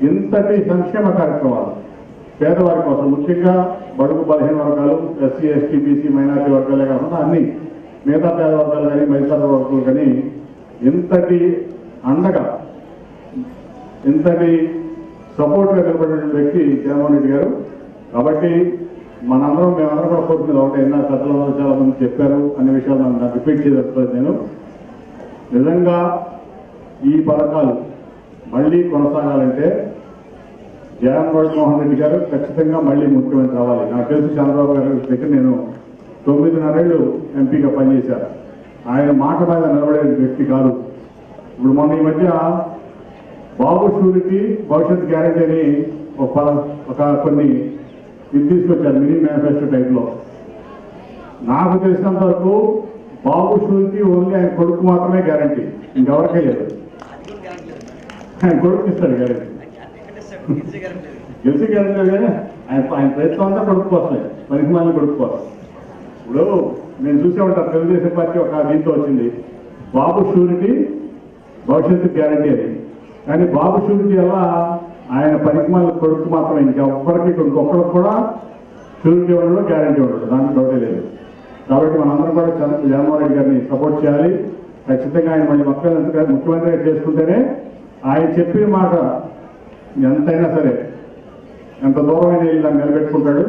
ఇంతటి సంక్షేమ కార్యక్రమాలు పేదవారి కోసం, ముఖ్యంగా బడుగు బలహీన వర్గాలు, ఎస్సీ ఎస్టీ బీసీ మైనారిటీ వర్గాలే కాకుండా అన్ని మిగతా పేద వర్గాలు కానీ మైతార వర్గాలు కానీ ఇంతటి అండగా ఇంతటి సపోర్ట్గా నిలబడిన వ్యక్తి జగన్మోహన్ రెడ్డి గారు. కాబట్టి మేమందరం కూడా కోరుకునేది ఒకటే, ఎన్నో పెద్దలందరూ చాలా మంది చెప్పారు అనే విషయాలు నాకు రిపీట్ చేయదలుచుకోలేదు. నేను నిజంగా ఈ పథకాలు మళ్ళీ కొనసాగాలంటే జగన్మోహన్ రెడ్డి గారు ఖచ్చితంగా మళ్ళీ ముఖ్యమంత్రి అవ్వాలి. నాకు తెలుసు చంద్రబాబు గారి దగ్గర నేను 9.5 ఏళ్ళు ఎంపీగా పనిచేశారు. ఆయన మాట మీద నిలబడే వ్యక్తి కాదు. ఇప్పుడు మొన్న ఈ మధ్య బాబు షూరిటీ భవిష్యత్ గ్యారెంటీ అని ఒక కొన్ని ఇది తీసుకొచ్చారు మినీ మేనిఫెస్టో టైప్లో. నాకు తెలిసినంత వరకు బాబు షూరిటీ ఓన్లీ ఆయన కొడుకు మాత్రమే గ్యారెంటీ, ఇంకెవరికే లేదు. ఆయన కొడుకు ఇస్తాడు గ్యారెంటీ, గెలిచి గ్యారెంటీ కానీ ఆయన ప్రయత్నం అంతా కొడుకు కోసమే, పరిమాణాలు కొడుకు కోసం. ఇప్పుడు నేను చూసే ఉంటాను, తెలుగుదేశం పార్టీ ఒక దీంతో వచ్చింది బాబు షూరిటీ భవిష్యత్తు గ్యారెంటీ అని. కానీ బాబు షూరిటీ వల్ల ఆయన పరిమాణాలు కొడుకు మాత్రమే, ఇంకొకరికి ఇంకొకరికి కూడా షూరిటీ ఉండడం గ్యారెంటీ ఉండదు, దానికి డౌటే లేదు. కాబట్టి మనందరం కూడా జగన్మోహన్ రెడ్డి గారిని సపోర్ట్ చేయాలి. ఖచ్చితంగా ఆయన మళ్ళీ ముఖ్యమంత్రిగా చేసుకుంటేనే ఆయన చెప్పిన మాట ఎంతైనా సరే ఎంత దూరమైన వెళ్ళి దాన్ని నిలబెట్టుకుంటాడు.